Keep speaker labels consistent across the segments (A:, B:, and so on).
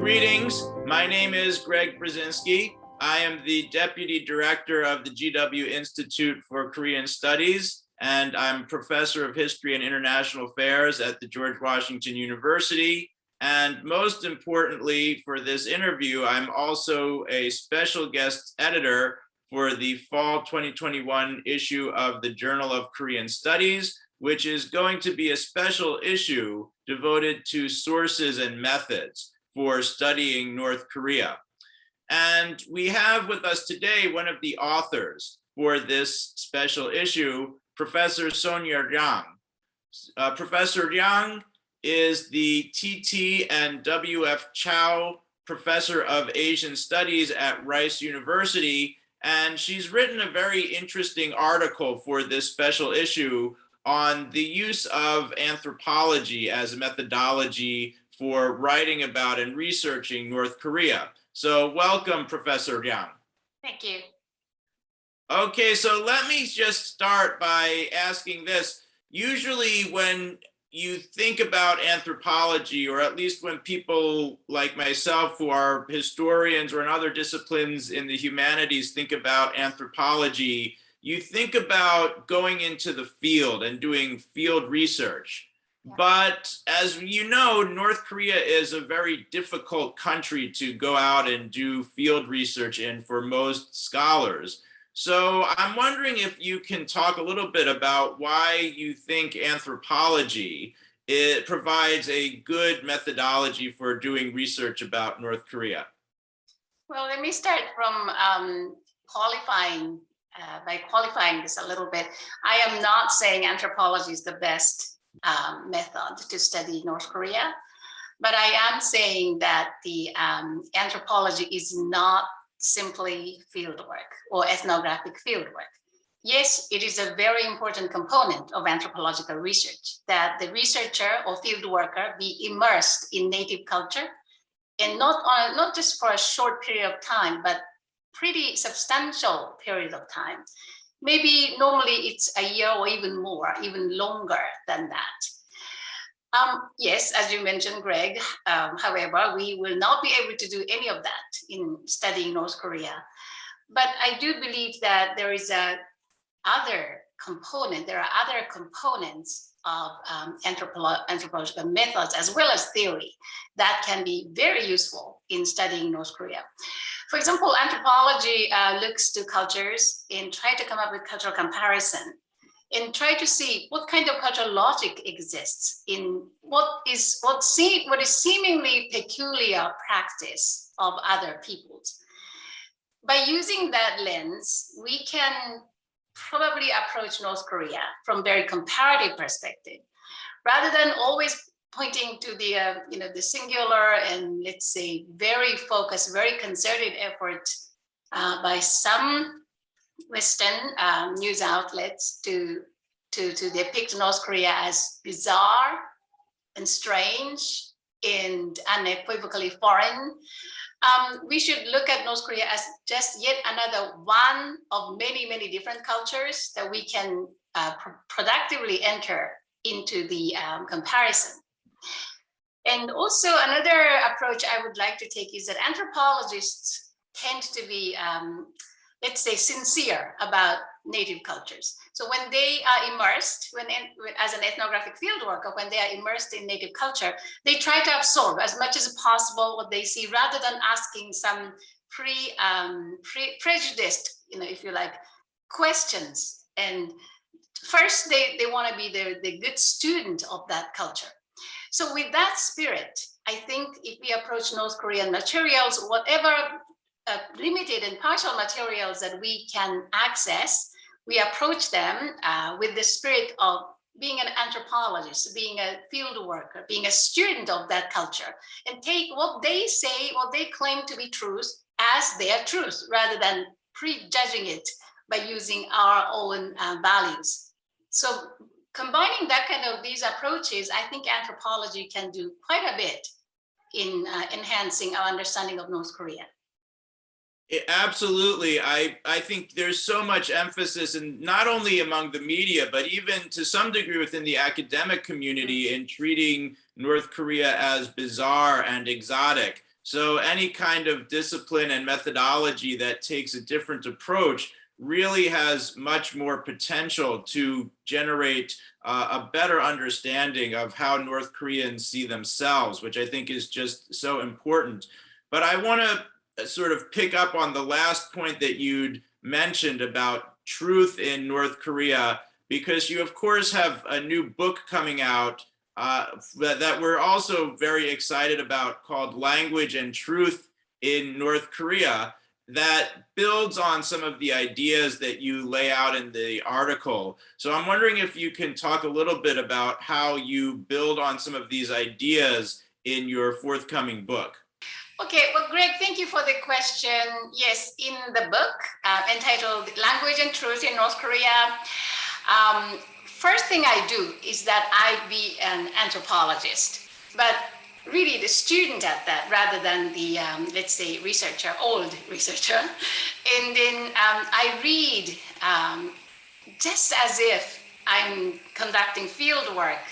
A: Greetings, my name is Greg Brzezinski. I am the Deputy Director of the GW Institute for Korean Studies, and I'm Professor of History and International Affairs at the George Washington University. And most importantly for this interview, I'm also a special guest editor for the fall 2021 issue of the Journal of Korean Studies, which is going to be a special issue devoted to sources and methods for studying North Korea. And we have with us today one of the authors for this special issue, Professor Sonia Ryang. Professor Ryang is the TT and WF Chao Professor of Asian Studies at Rice University, and she's written a very interesting article for this special issue on the use of anthropology as a methodology for writing about and researching North Korea. So welcome, Professor Ryang.
B: Thank you.
A: Okay, so let me just start by asking this. Usually when you think about anthropology, or at least when people like myself who are historians or in other disciplines in the humanities think about anthropology, you think about going into the field and doing field research. But as you know, North Korea is a very difficult country to go out and do field research in for most scholars. So I'm wondering if you can talk a little bit about why you think anthropology provides a good methodology for doing research about North Korea.
B: Well, let me start from qualifying this a little bit. I am not saying anthropology is the best method to study North Korea, but I am saying that the anthropology is not simply fieldwork or ethnographic fieldwork. Yes, it is a very important component of anthropological research that the researcher or field worker be immersed in native culture, and not just for a short period of time, but pretty substantial period of time. Maybe normally it's a year or even more, even longer than that. Yes, as you mentioned, Greg, however, we will not be able to do any of that in studying North Korea. But I do believe that there are other components of anthropological methods as well as theory that can be very useful in studying North Korea. For example, anthropology looks to cultures and try to come up with cultural comparison and try to see what kind of cultural logic exists in what is seemingly peculiar practice of other peoples. By using that lens, we can probably approach North Korea from very comparative perspective, rather than always pointing to the singular and, let's say, very focused, very concerted effort by some Western news outlets to depict North Korea as bizarre and strange and unequivocally foreign. We should look at North Korea as just yet another one of many, many different cultures that we can productively enter into the comparison. And also another approach I would like to take is that anthropologists tend to be, let's say, sincere about native cultures. So when they are immersed, as an ethnographic fieldworker, when they are immersed in native culture, they try to absorb as much as possible what they see, rather than asking some prejudiced, if you like, questions. And first, they want to be the good student of that culture. So with that spirit, I think if we approach North Korean materials, whatever limited and partial materials that we can access, we approach them with the spirit of being an anthropologist, being a field worker, being a student of that culture, and take what they say, what they claim to be truth, as their truth, rather than prejudging it by using our own values. So combining that kind of these approaches, I think anthropology can do quite a bit in enhancing our understanding of North Korea.
A: Absolutely. I think there's so much emphasis, and not only among the media, but even to some degree within the academic community, in treating North Korea as bizarre and exotic. So any kind of discipline and methodology that takes a different approach really has much more potential to generate a better understanding of how North Koreans see themselves, which I think is just so important. But I want to sort of pick up on the last point that you'd mentioned about truth in North Korea, because you, of course, have a new book coming out that we're also very excited about, called Language and Truth in North Korea, that builds on some of the ideas that you lay out in the article. So I'm wondering if you can talk a little bit about how you build on some of these ideas in your forthcoming book.
B: Okay, well, Greg, thank you for the question. Yes, in the book entitled Language and Truth in North Korea, first thing I do is that I be an anthropologist, but really the student at that rather than the, let's say, old researcher. And then I read just as if I'm conducting field work,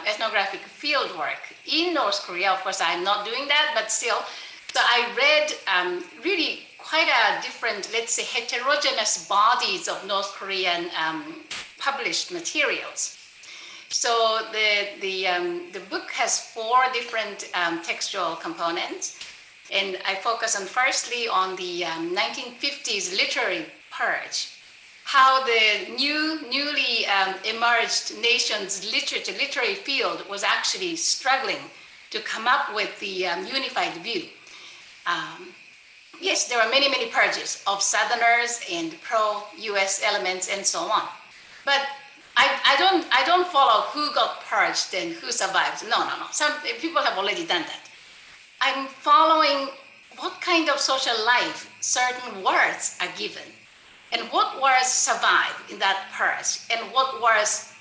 B: ethnographic field work in North Korea. Of course, I'm not doing that, but still. So I read really quite a different, let's say, heterogeneous bodies of North Korean published materials. So the book has 4 different textual components, and I focus on firstly on the 1950s literary purge, how the newly emerged nation's literary field was actually struggling to come up with the unified view. Yes, there are many purges of Southerners and pro-US elements and so on. But I don't follow who got purged and who survived. No. Some people have already done that. I'm following what kind of social life certain words are given, and what words survive in that purge, and what words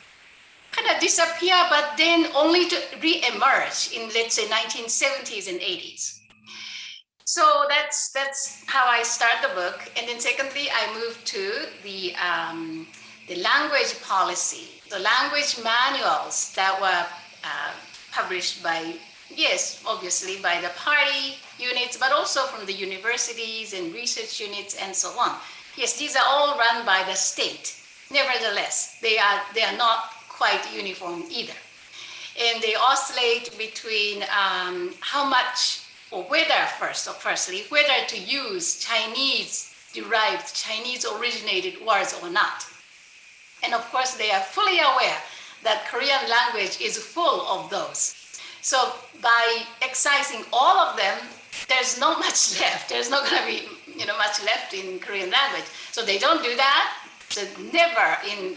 B: kind of disappear, but then only to re-emerge in, let's say, 1970s and 80s. So that's how I start the book. And then secondly, I move to the language policy, the language manuals that were published by, yes, obviously by the party units, but also from the universities and research units and so on. Yes, these are all run by the state. Nevertheless, they are not quite uniform either. And they oscillate between how much, or whether firstly, whether to use Chinese-derived, Chinese-originated words or not. And of course, they are fully aware that Korean language is full of those. So by excising all of them, there's not much left. There's not going to be much left in Korean language. So they don't do that. So never in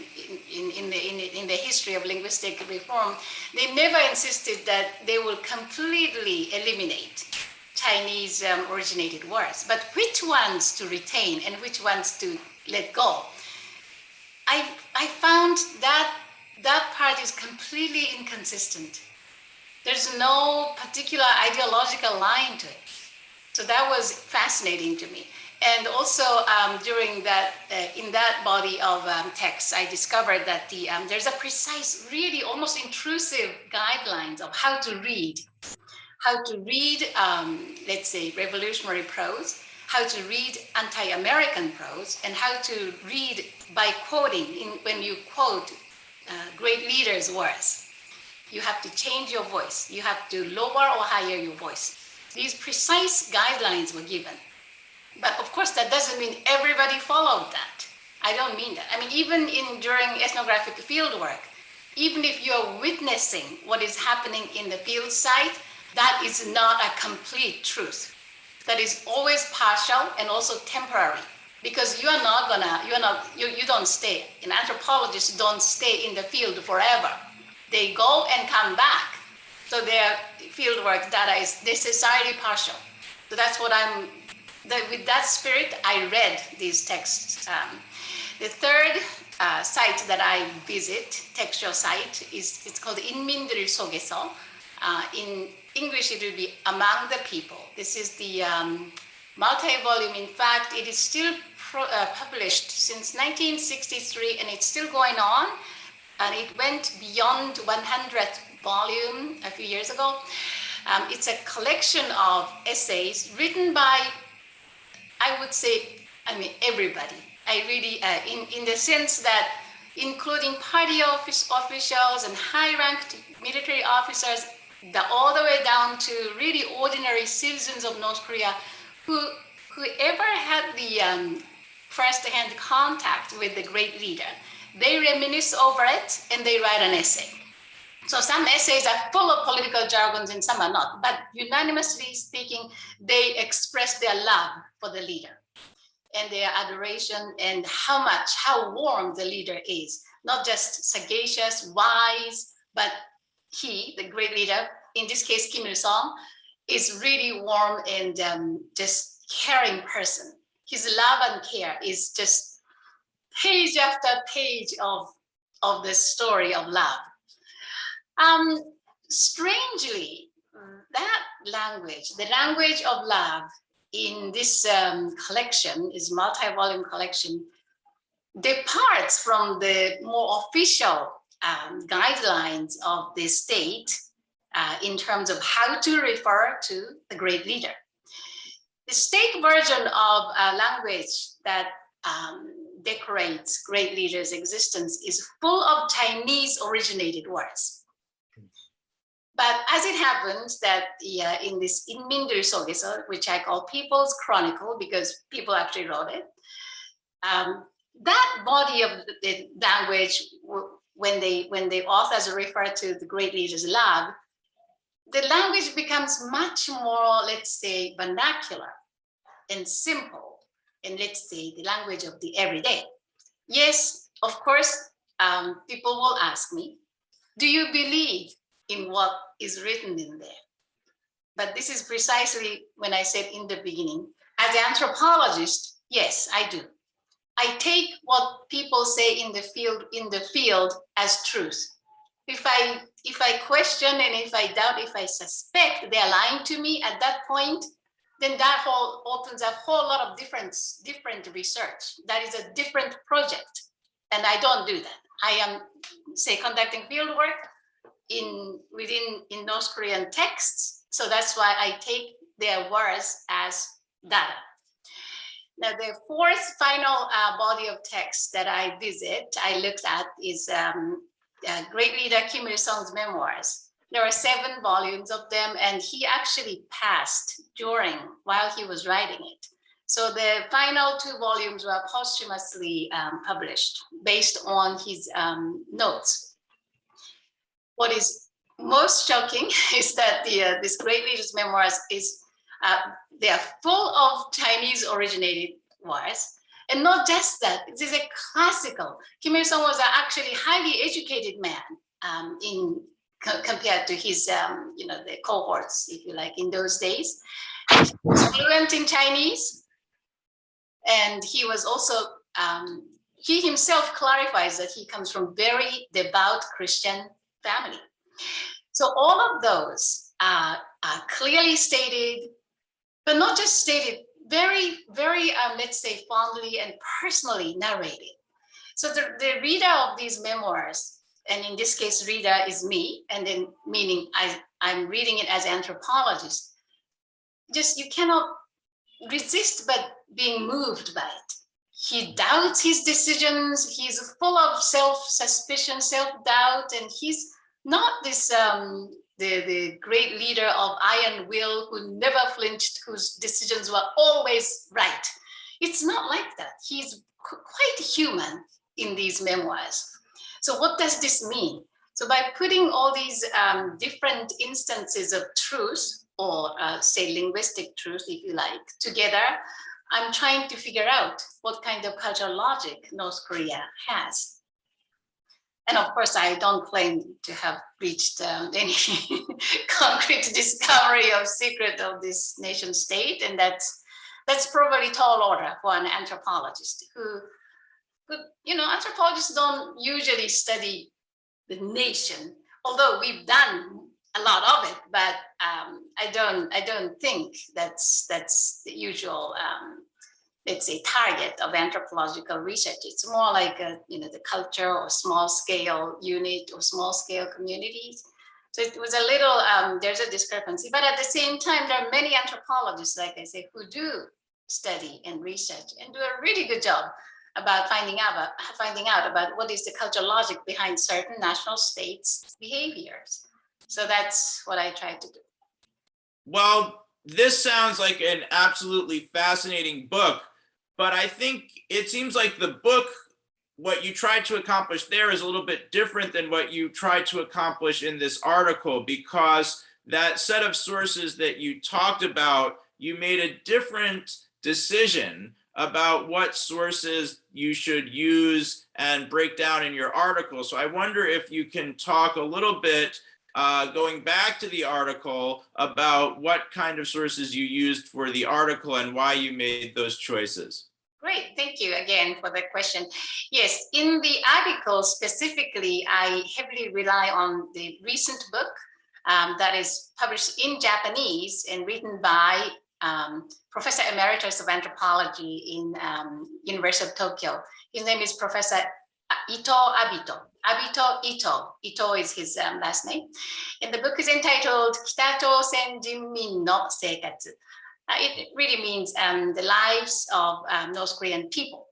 B: the history of linguistic reform, they never insisted that they will completely eliminate Chinese originated words. But which ones to retain and which ones to let go? I found that part is completely inconsistent. There's no particular ideological line to it. So that was fascinating to me. And also during that, in that body of text, I discovered that there's a precise, really almost intrusive guidelines of how to read, let's say, revolutionary prose, how to read anti-American prose, and how to read by quoting. When you quote great leaders' words, you have to change your voice. You have to lower or higher your voice. These precise guidelines were given. But of course, that doesn't mean everybody followed that. I don't mean that. I mean, even during ethnographic field work, even if you're witnessing what is happening in the field site, that is not a complete truth. That is always partial and also temporary, because you don't stay. An anthropologist don't stay in the field forever. They go and come back. So their fieldwork data is necessarily partial. So that's what with that spirit, I read these texts. The third site that I visit, textual site, it's called 인민들 속에서. In English, it will be Among the People. This is the multi-volume. In fact, it is still published since 1963, and it's still going on. And it went beyond 100th volume a few years ago. It's a collection of essays written by, I would say, everybody. I really, in the sense that including party officials and high-ranked military officers, all the way down to really ordinary citizens of North Korea, whoever had the first-hand contact with the great leader, they reminisce over it and they write an essay. So some essays are full of political jargons and some are not, but unanimously speaking, they express their love for the leader and their adoration and how warm the leader is, not just sagacious, wise, but he, the great leader, in this case, Kim Il-sung, is really warm and just caring person. His love and care is just page after page of the story of love. Strangely, that language, the language of love in this collection, is multi-volume collection, departs from the more official guidelines of the state in terms of how to refer to the great leader. The state version of language that decorates great leaders' existence is full of Chinese originated words. But as it happens that in this Inmin들 속에서, which I call People's Chronicle because people actually wrote it, that body of the language, when the authors refer to the great leader's love, the language becomes much more, let's say, vernacular and simple, and let's say the language of the everyday. Yes, of course, people will ask me, do you believe in what is written in there? But this is precisely when I said in the beginning, as an anthropologist, yes, I do. I take what people say in the field as truth. If I question and if I doubt, if I suspect they're lying to me at that point, then that opens a whole lot of different research. That is a different project. And I don't do that. I am, say, conducting field work in North Korean texts. So that's why I take their words as data. Now, the fourth final body of text that I looked at is great leader Kim Il-sung's memoirs. There are 7 volumes of them, and he actually passed while he was writing it. So the final 2 volumes were posthumously published based on his notes. What is most shocking is that this great leader's memoirs they are full of Chinese originated words. And not just that, it is a classical. Kim Il-sung was actually a highly educated man compared to his, the cohorts, if you like, in those days. He was fluent in Chinese. And he was also, he himself clarifies that he comes from very devout Christian family. So all of those are clearly stated, but not just stated, very, very, let's say, fondly and personally narrated. So the reader of these memoirs, and in this case, reader is me, and then meaning I'm reading it as an anthropologist, just you cannot resist but being moved by it. He doubts his decisions, he's full of self-suspicion, self-doubt, and he's not this the great leader of iron will who never flinched, whose decisions were always right. It's not like that. He's quite human in these memoirs. So what does this mean? So by putting all these different instances of truth, or say linguistic truth, if you like, together, I'm trying to figure out what kind of cultural logic North Korea has. And of course, I don't claim to have reached any concrete discovery of secret of this nation state. And that's probably tall order for an anthropologist who, anthropologists don't usually study the nation, although we've done a lot of it, but I don't think that's the usual, let's say, target of anthropological research. It's more like the culture or small scale unit or small scale communities. So it was a little, there's a discrepancy, but at the same time, there are many anthropologists, like I say, who do study and research and do a really good job about finding out about what is the cultural logic behind certain national states' behaviors. So that's what I try to do.
A: Well, this sounds like an absolutely fascinating book, but I think it seems like the book, what you tried to accomplish there is a little bit different than what you tried to accomplish in this article, because that set of sources that you talked about, you made a different decision about what sources you should use and break down in your article. So I wonder if you can talk a little bit, going back to the article, about what kind of sources you used for the article and why you made those choices.
B: Great, thank you again for the question. Yes, in the article specifically, I heavily rely on the recent book that is published in Japanese and written by Professor Emeritus of Anthropology in University of Tokyo. His name is Professor Ito Abito. Abito Ito. Ito is his last name. And the book is entitled Kita Chousen Jinmin no Seikatsu. It really means the lives of North Korean people.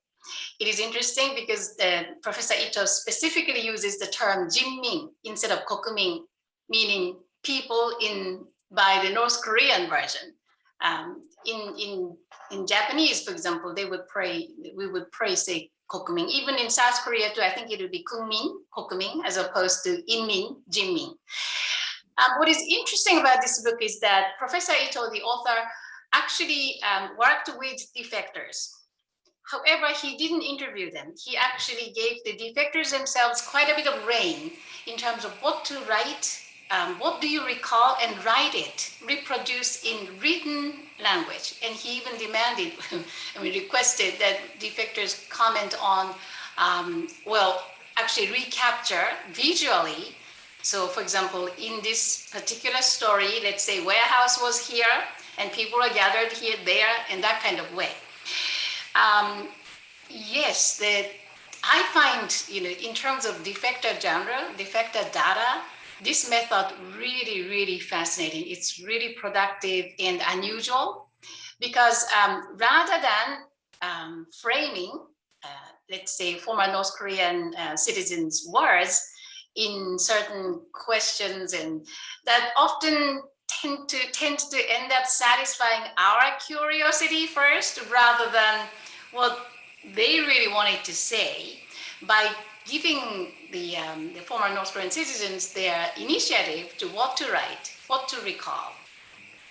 B: It is interesting because Professor Ito specifically uses the term Jinmin instead of Kokumin, meaning people by the North Korean version. In Japanese, for example, we would pray, say, Kokumin. Even in South Korea too, I think it would be Kunmin, Kokumin, as opposed to Inmin, Jinmin. What is interesting about this book is that Professor Ito, the author, actually worked with defectors. However, he didn't interview them. He actually gave the defectors themselves quite a bit of rein in terms of what to write, what do you recall, and write it, reproduce in written language. And he even demanded, requested that defectors comment on, actually recapture visually. So for example, in this particular story, let's say warehouse was here, and people are gathered here, there, in that kind of way. Yes, I find, in terms of defector genre, defector data, this method really, really fascinating. It's really productive and unusual because rather than framing, let's say, former North Korean citizens' words in certain questions, and that often tend to end up satisfying our curiosity first rather than what they really wanted to say, by giving the former North Korean citizens their initiative to what to write, what to recall,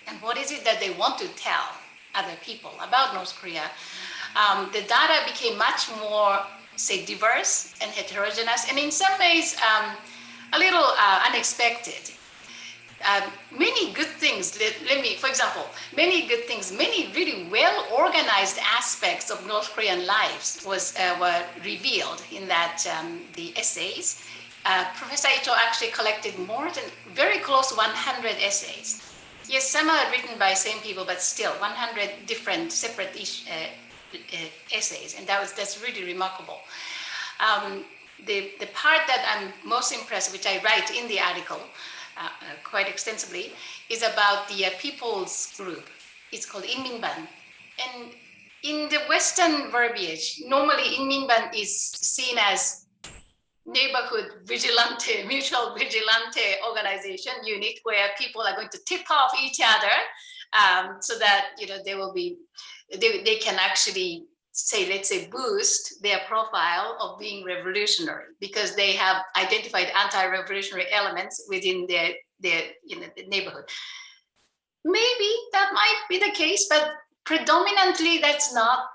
B: and what is it that they want to tell other people about North Korea. The data became much more, say, diverse and heterogeneous, and in some ways a little unexpected. Many good things, for example, many good things, many really well-organized aspects of North Korean lives were revealed in that the essays. Professor Ito actually collected very close to 100 essays. Yes, some are written by same people, but still 100 different separate essays, and that's really remarkable. The part that I'm most impressed, which I write in the article, quite extensively, is about the people's group. It's called Inminban. And in the Western verbiage, normally Inminban is seen as neighborhood vigilante, mutual vigilante organization unit where people are going to tip off each other so that they can actually say, let's say, boost their profile of being revolutionary because they have identified anti-revolutionary elements within their the neighborhood. Maybe that might be the case, but predominantly that's not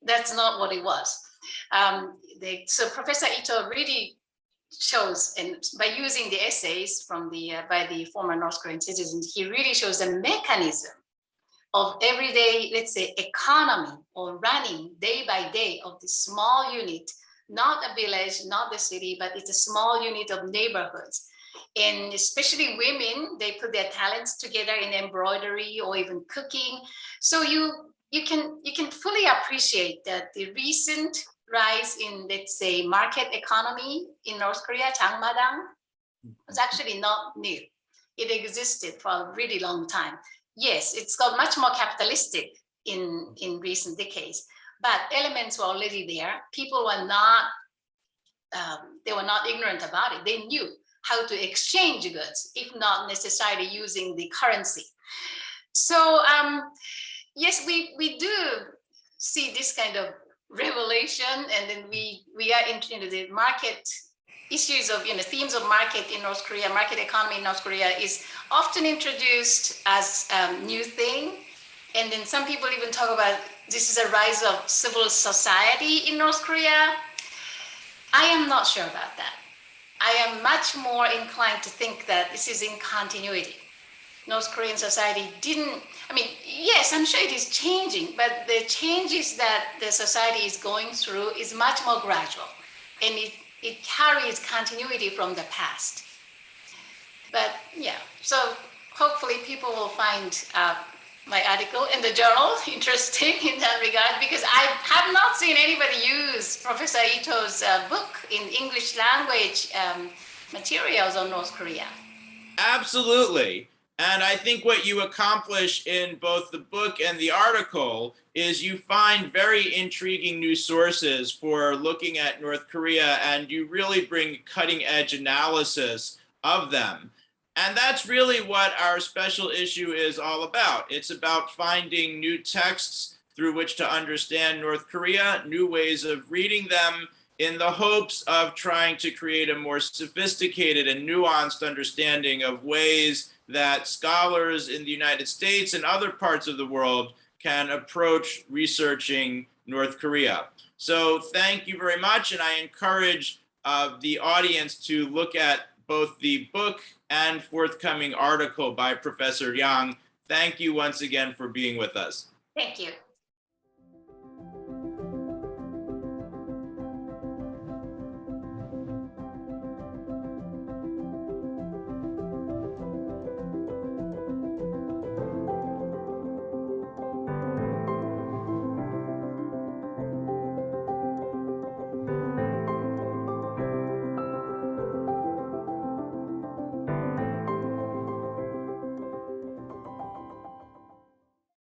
B: what it was. So Professor Ito really shows, and by using the essays from by the former North Korean citizens, he really shows the mechanism of everyday, let's say, economy or running day by day of this small unit, not a village, not the city, but it's a small unit of neighborhoods. And especially women, they put their talents together in embroidery or even cooking. So you can fully appreciate that the recent rise in, let's say, market economy in North Korea, Jangmadang, was actually not new. it existed for a really long time. Yes, it's got much more capitalistic in recent decades, but elements were already there. People were not, they were not ignorant about it. They knew how to exchange goods, if not necessarily using the currency. So yes, we do see this kind of revelation, and then we are into the market issues of, themes of market in North Korea, market economy in North Korea is often introduced as a new thing. And then some people even talk about this is a rise of civil society in North Korea. I am not sure about that. I am much more inclined to think that this is in continuity. North Korean society didn't, yes, I'm sure it is changing, but the changes that the society is going through is much more gradual, and it carries continuity from the past. But yeah, so hopefully people will find my article in the journal interesting in that regard, because I have not seen anybody use Professor Ito's book in English language materials on North Korea.
A: Absolutely. And I think what you accomplish in both the book and the article is you find very intriguing new sources for looking at North Korea, and you really bring cutting edge analysis of them. And that's really what our special issue is all about. It's about finding new texts through which to understand North Korea, new ways of reading them, in the hopes of trying to create a more sophisticated and nuanced understanding of ways that scholars in the United States and other parts of the world can approach researching North Korea. So thank you very much, and I encourage the audience to look at both the book and forthcoming article by Professor Ryang. Thank you once again for being with us.
B: Thank you.